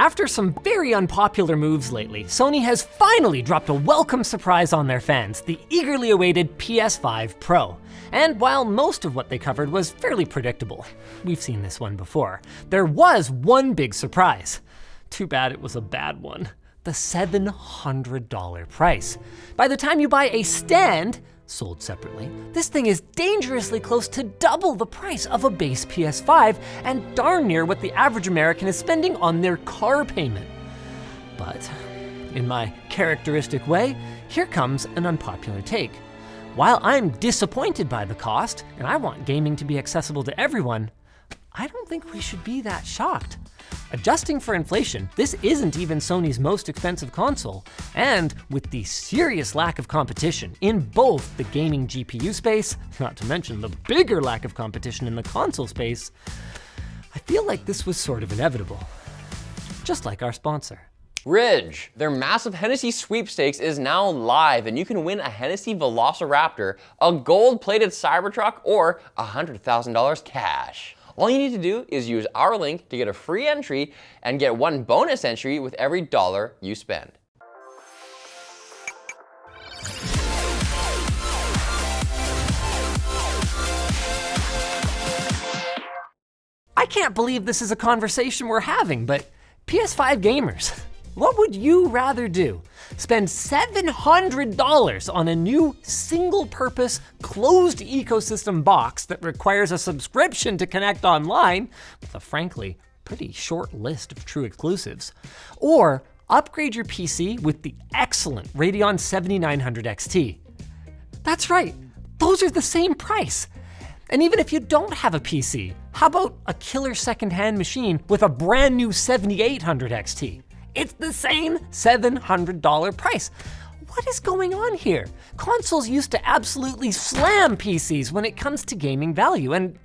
After some very unpopular moves lately, Sony has finally dropped a welcome surprise on their fans, the eagerly awaited PS5 Pro. And while most of what they covered was fairly predictable, we've seen this one before, there was one big surprise. Too bad it was a bad one. The $700 price. By the time you buy a stand, sold separately, this thing is dangerously close to double the price of a base PS5 and darn near what the average American is spending on their car payment. But in my characteristic way, here comes an unpopular take. While I'm disappointed by the cost, and I want gaming to be accessible to everyone, I don't think we should be that shocked. Adjusting for inflation, this isn't even Sony's most expensive console, and with the serious lack of competition in both the gaming GPU space, not to mention the bigger lack of competition in the console space, I feel like this was sort of inevitable. Just like our sponsor. Ridge, their massive Hennessy sweepstakes is now live, and you can win a Hennessy Velociraptor, a gold-plated Cybertruck, or $100,000 cash. All you need to do is use our link to get a free entry and get one bonus entry with every dollar you spend. I can't believe this is a conversation we're having, but PS5 gamers, what would you rather do? Spend $700 on a new single-purpose closed ecosystem box that requires a subscription to connect online with a frankly pretty short list of true exclusives, or upgrade your PC with the excellent Radeon 7900 XT. That's right, those are the same price. And even if you don't have a PC, how about a killer second-hand machine with a brand new 7800 XT? It's the same $700 price. What is going on here? Consoles used to absolutely slam PCs when it comes to gaming value, and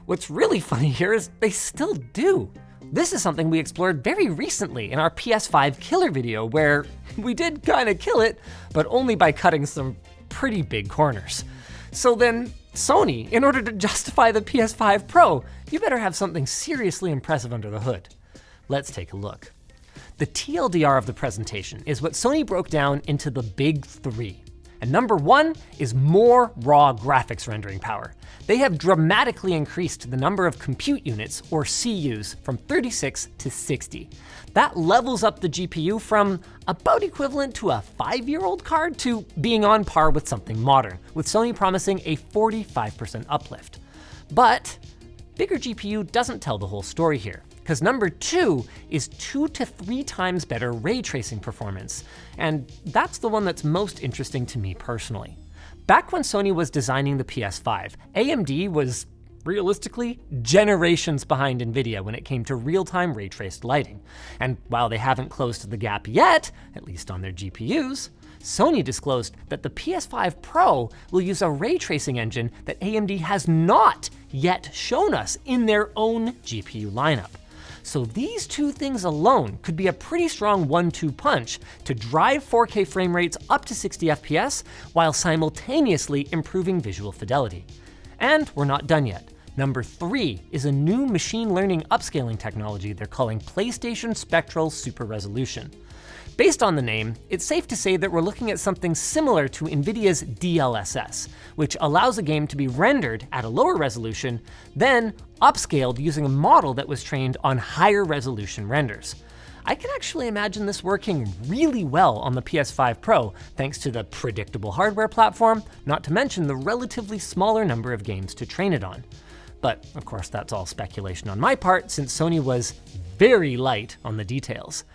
what's really funny here is they still do. This is something we explored very recently in our PS5 killer video, where we did kinda kill it, but only by cutting some pretty big corners. So then, Sony, in order to justify the PS5 Pro, you better have something seriously impressive under the hood. Let's take a look. The TLDR of the presentation is what Sony broke down into the big three. And number one is more raw graphics rendering power. They have dramatically increased the number of compute units, or CUs, from 36 to 60. That levels up the GPU from about equivalent to a 5-year-old card to being on par with something modern, with Sony promising a 45% uplift. But bigger GPU doesn't tell the whole story here, because number two is 2 to 3 times better ray tracing performance, and that's the one that's most interesting to me personally. Back when Sony was designing the PS5, AMD was realistically generations behind Nvidia when it came to real-time ray traced lighting. And while they haven't closed the gap yet, at least on their GPUs, Sony disclosed that the PS5 Pro will use a ray tracing engine that AMD has not yet shown us in their own GPU lineup. So these two things alone could be a pretty strong 1-2 punch to drive 4K frame rates up to 60 FPS while simultaneously improving visual fidelity. And we're not done yet. Number 3 is a new machine learning upscaling technology they're calling PlayStation Spectral Super Resolution. Based on the name, it's safe to say that we're looking at something similar to NVIDIA's DLSS, which allows a game to be rendered at a lower resolution, then upscaled using a model that was trained on higher resolution renders. I can actually imagine this working really well on the PS5 Pro, thanks to the predictable hardware platform, not to mention the relatively smaller number of games to train it on. But of course, that's all speculation on my part, since Sony was very light on the details.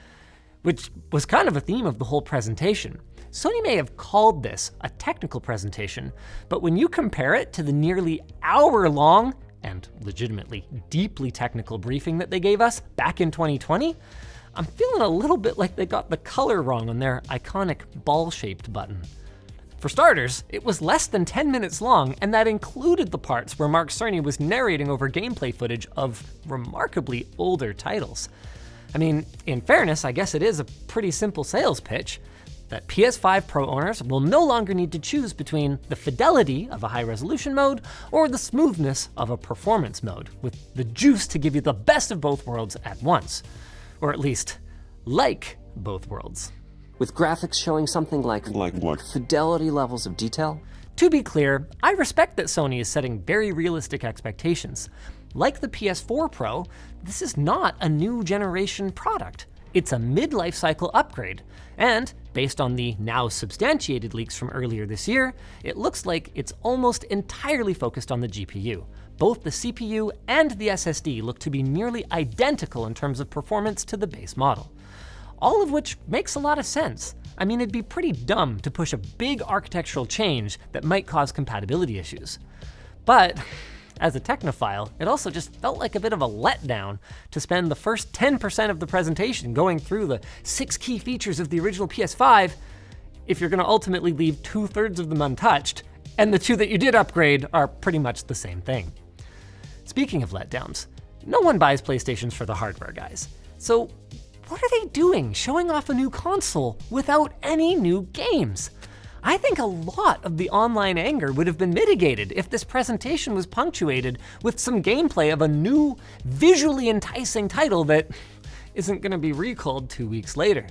Which was kind of a theme of the whole presentation. Sony may have called this a technical presentation, but when you compare it to the nearly hour-long and legitimately deeply technical briefing that they gave us back in 2020, I'm feeling a little bit like they got the color wrong on their iconic ball-shaped button. For starters, it was less than 10 minutes long, and that included the parts where Mark Cerny was narrating over gameplay footage of remarkably older titles. I mean, in fairness, I guess it is a pretty simple sales pitch, that PS5 Pro owners will no longer need to choose between the fidelity of a high-resolution mode or the smoothness of a performance mode, with the juice to give you the best of both worlds at once. Or at least, like both worlds. With graphics showing something like what? Fidelity levels of detail? To be clear, I respect that Sony is setting very realistic expectations. Like the PS4 Pro, this is not a new generation product. It's a mid-life cycle upgrade. And based on the now substantiated leaks from earlier this year, it looks like it's almost entirely focused on the GPU. Both the CPU and the SSD look to be nearly identical in terms of performance to the base model. All of which makes a lot of sense. I mean, it'd be pretty dumb to push a big architectural change that might cause compatibility issues. But as a technophile, it also just felt like a bit of a letdown to spend the first 10% of the presentation going through the 6 key features of the original PS5 if you're gonna ultimately leave 2/3 of them untouched, and the 2 that you did upgrade are pretty much the same thing. Speaking of letdowns, no one buys PlayStations for the hardware, guys. So what are they doing showing off a new console without any new games? I think a lot of the online anger would have been mitigated if this presentation was punctuated with some gameplay of a new, visually enticing title that isn't gonna be recalled 2 weeks later.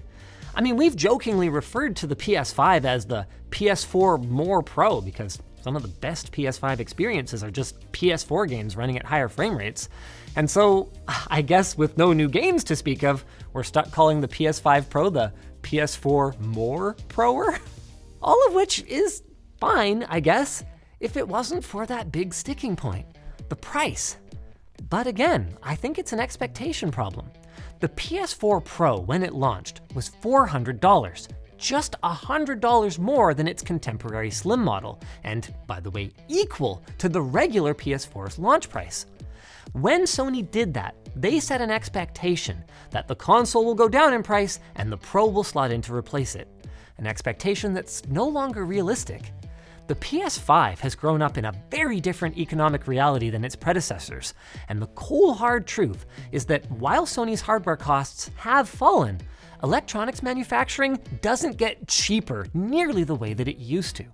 I mean, we've jokingly referred to the PS5 as the PS4 More Pro because some of the best PS5 experiences are just PS4 games running at higher frame rates. And so, I guess with no new games to speak of, we're stuck calling the PS5 Pro the PS4 More Proer? All of which is fine, I guess, if it wasn't for that big sticking point, the price. But again, I think it's an expectation problem. The PS4 Pro, when it launched, was $400, just $100 more than its contemporary slim model, and by the way, equal to the regular PS4's launch price. When Sony did that, they set an expectation that the console will go down in price and the Pro will slot in to replace it. An expectation that's no longer realistic. The PS5 has grown up in a very different economic reality than its predecessors, and the cold hard truth is that while Sony's hardware costs have fallen, electronics manufacturing doesn't get cheaper nearly the way that it used to.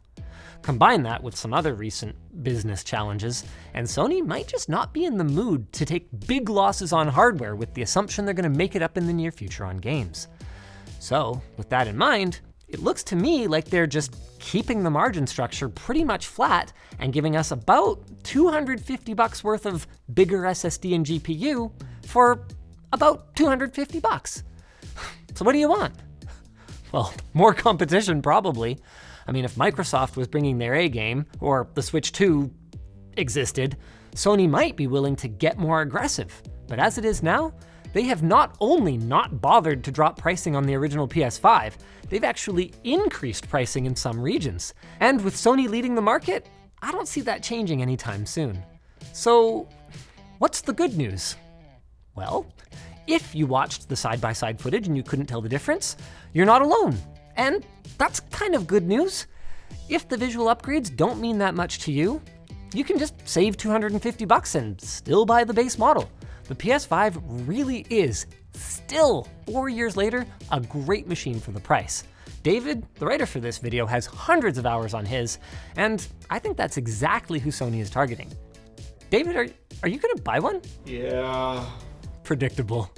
Combine that with some other recent business challenges, and Sony might just not be in the mood to take big losses on hardware with the assumption they're gonna make it up in the near future on games. So, with that in mind, it looks to me like they're just keeping the margin structure pretty much flat and giving us about $250 worth of bigger SSD and GPU for about $250. So what do you want? Well, more competition probably. I mean, if Microsoft was bringing their A game, or the Switch 2 existed, Sony might be willing to get more aggressive. But as it is now, they have not only not bothered to drop pricing on the original PS5, they've actually increased pricing in some regions. And with Sony leading the market, I don't see that changing anytime soon. So, what's the good news? Well, if you watched the side-by-side footage and you couldn't tell the difference, you're not alone. And that's kind of good news. If the visual upgrades don't mean that much to you, you can just save $250 and still buy the base model. The PS5 really is, still 4 years later, a great machine for the price. David, the writer for this video, has hundreds of hours on his, and I think that's exactly who Sony is targeting. David, are you gonna buy one? Yeah. Predictable.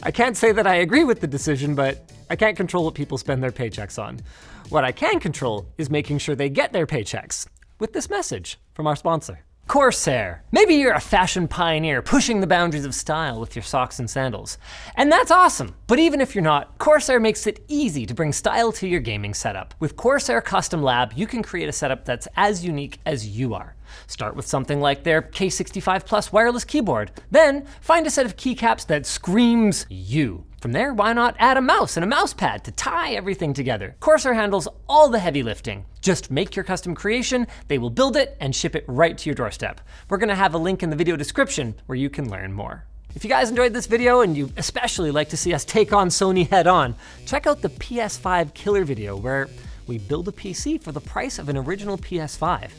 I can't say that I agree with the decision, but I can't control what people spend their paychecks on. What I can control is making sure they get their paychecks with this message from our sponsor. Corsair. Maybe you're a fashion pioneer pushing the boundaries of style with your socks and sandals. And that's awesome, but even if you're not, Corsair makes it easy to bring style to your gaming setup. With Corsair Custom Lab, you can create a setup that's as unique as you are. Start with something like their K65 Plus wireless keyboard. Then find a set of keycaps that screams you. From there, why not add a mouse and a mouse pad to tie everything together? Corsair handles all the heavy lifting. Just make your custom creation, they will build it and ship it right to your doorstep. We're gonna have a link in the video description where you can learn more. If you guys enjoyed this video and you especially like to see us take on Sony head on, check out the PS5 killer video where we build a PC for the price of an original PS5.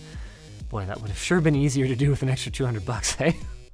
Boy, that would have sure been easier to do with an extra $200, eh?